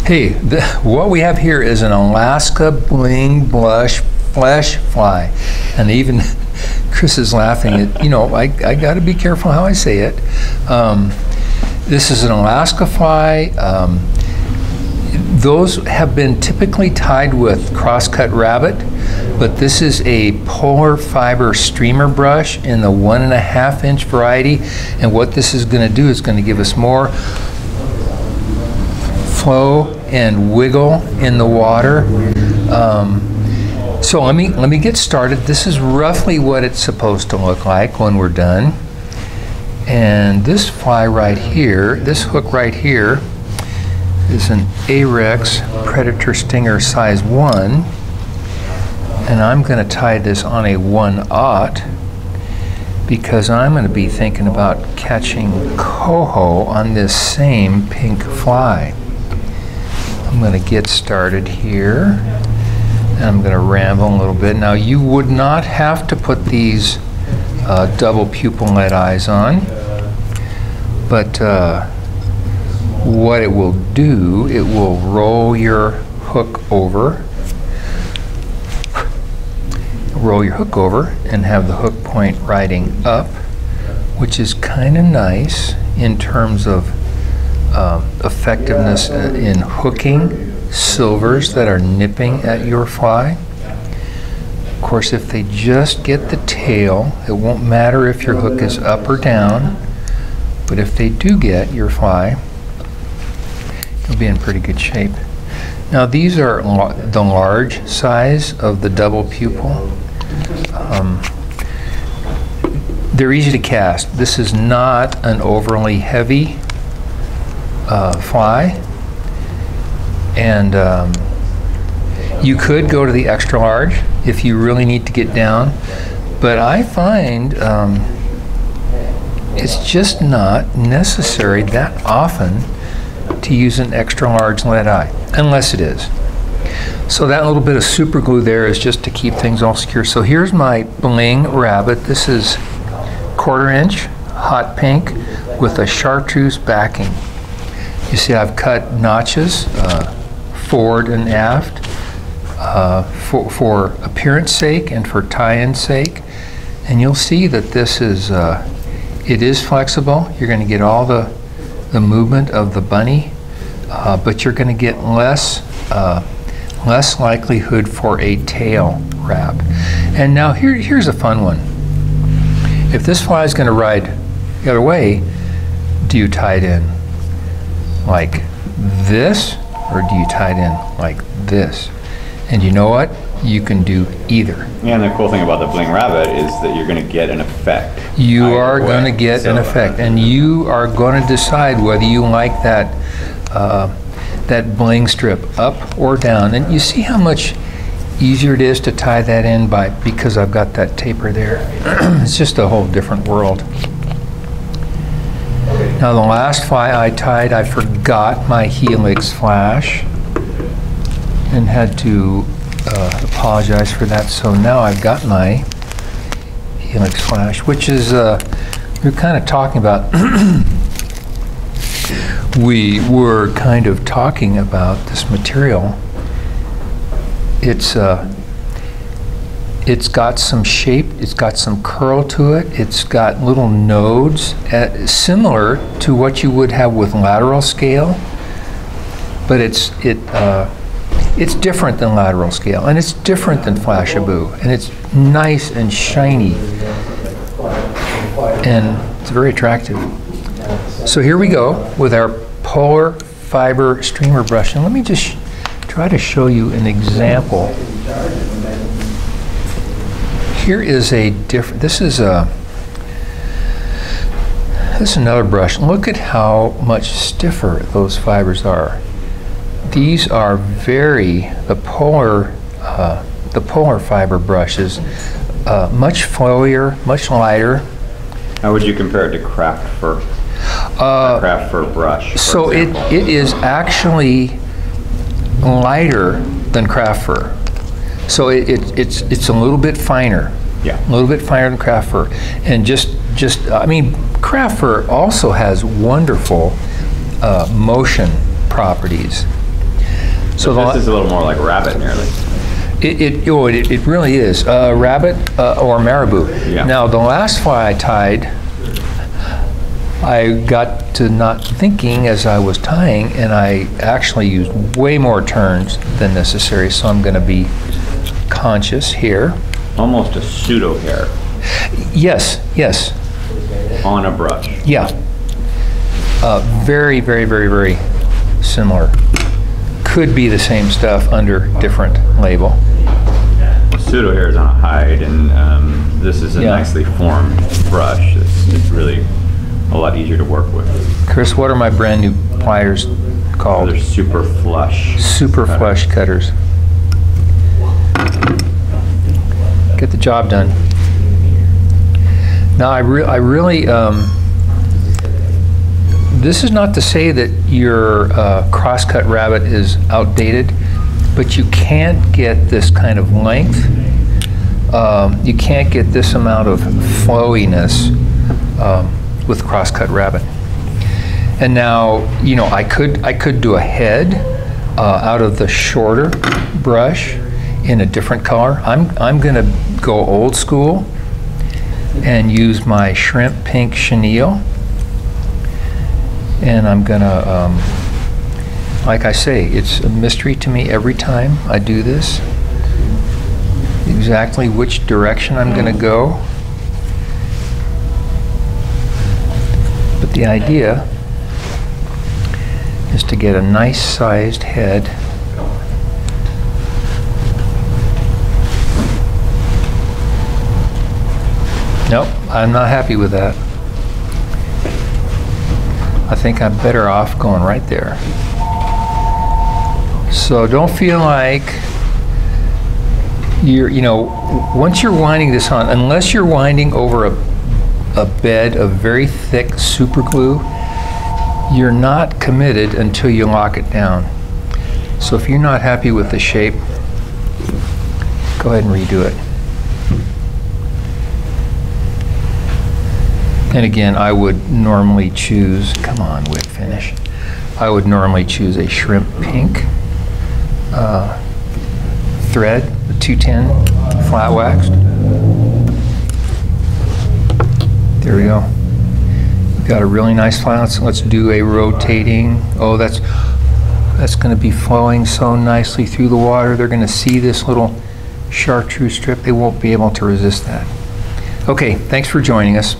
Hey, what we have here is an Alaska Bling Flash fly. And even Chris is laughing at, you know, I got to be careful how I say it. This is an Alaska fly. Those have been typically tied with crosscut rabbit, but this is a polar fiber streamer brush in the 1.5 inch variety. And what this is going to do is going to give us more flow and wiggle in the water. So let me get started. This is roughly what it's supposed to look like when we're done. And this fly right here, this hook right here, is an Arex Predator Stinger size 1. And I'm going to tie this on a 1/0 because I'm going to be thinking about catching coho on this same pink fly. I'm going to get started here, and I'm going to ramble a little bit. Now, you would not have to put these double pupil lead eyes on, but what it will do, it will roll your hook over, and have the hook point riding up, which is kind of nice in terms of effectiveness in hooking silvers that are nipping at your fly. Of course, if they just get the tail, it won't matter if your hook is up or down, but if they do get your fly, you'll be in pretty good shape. Now, these are the large size of the double pupil. They're easy to cast. This is not an overly heavy fly, and you could go to the extra large if you really need to get down, but I find it's just not necessary that often to use an extra large lead eye, unless it is. So that little bit of super glue there is just to keep things all secure. So here's my Bling Rabbit. This is 1/4 inch hot pink with a chartreuse backing. You see I've cut notches forward and aft for appearance sake and for tie-in sake. And you'll see that this is, it is flexible. You're going to get all the movement of the bunny, but you're going to get less likelihood for a tail wrap. And now here's a fun one. If this fly is going to ride the other way, do you tie it in like this, or do you tie it in like this? And you know what? You can do either. Yeah, and the cool thing about the Bling Rabbit is that you're going to get an effect. You are going to get an effect, and you are going to decide whether you like that that bling strip up or down. And you see how much easier it is to tie that in because I've got that taper there. It's just a whole different world. Now, the last fly I tied, I forgot my Helix Flash and had to apologize for that. So now I've got my Helix Flash, which is, we were kind of talking about, this material. It's got some shape, it's got some curl to it, it's got little nodes similar to what you would have with lateral scale, but it's different than lateral scale, and it's different than Flashabou, and it's nice and shiny, and it's very attractive. So here we go with our polar fiber streamer brush, and let me just try to show you an example. Here is a different, this is another brush. Look at how much stiffer those fibers are. These are the polar fiber brushes, much flowier, much lighter. How would you compare it to craft fur? Craft fur brush. So it is actually lighter than craft fur. So it's a little bit finer. Yeah. A little bit finer than craft fur. And I mean, craft fur also has wonderful motion properties. So this is a little more like rabbit, nearly. It really is. Rabbit or marabou. Yeah. Now, the last fly I tied, I got to not thinking as I was tying, and I actually used way more turns than necessary, so I'm going to be conscious here. Almost a pseudo hair. Yes, yes. On a brush. Yeah. Very, very, very, very similar. Could be the same stuff under different label. Pseudo hair is on a hide, and this is a nicely formed brush. It's really a lot easier to work with. Chris, what are my brand new pliers called? They're super flush. Super flush cutters. Get the job done. Now, I really, this is not to say that your cross-cut rabbit is outdated, but you can't get this kind of length. You can't get this amount of flowiness with cross-cut rabbit. And now, you know, I could do a head out of the shorter brush in a different color. I'm gonna go old school and use my shrimp pink chenille, and I'm gonna, like I say, it's a mystery to me every time I do this, exactly which direction I'm gonna go. But the idea is to get a nice sized head. Nope, I'm not happy with that. I think I'm better off going right there. So don't feel like you know, once you're winding this on, unless you're winding over a bed of very thick super glue, you're not committed until you lock it down. So if you're not happy with the shape, go ahead and redo it. And again, I would normally choose, come on, whip finish. I would normally choose a shrimp pink thread, the 210 flat waxed. There we go. We've got a really nice flat. Let's do a rotating. Oh, that's going to be flowing so nicely through the water. They're going to see this little chartreuse strip. They won't be able to resist that. Okay, thanks for joining us.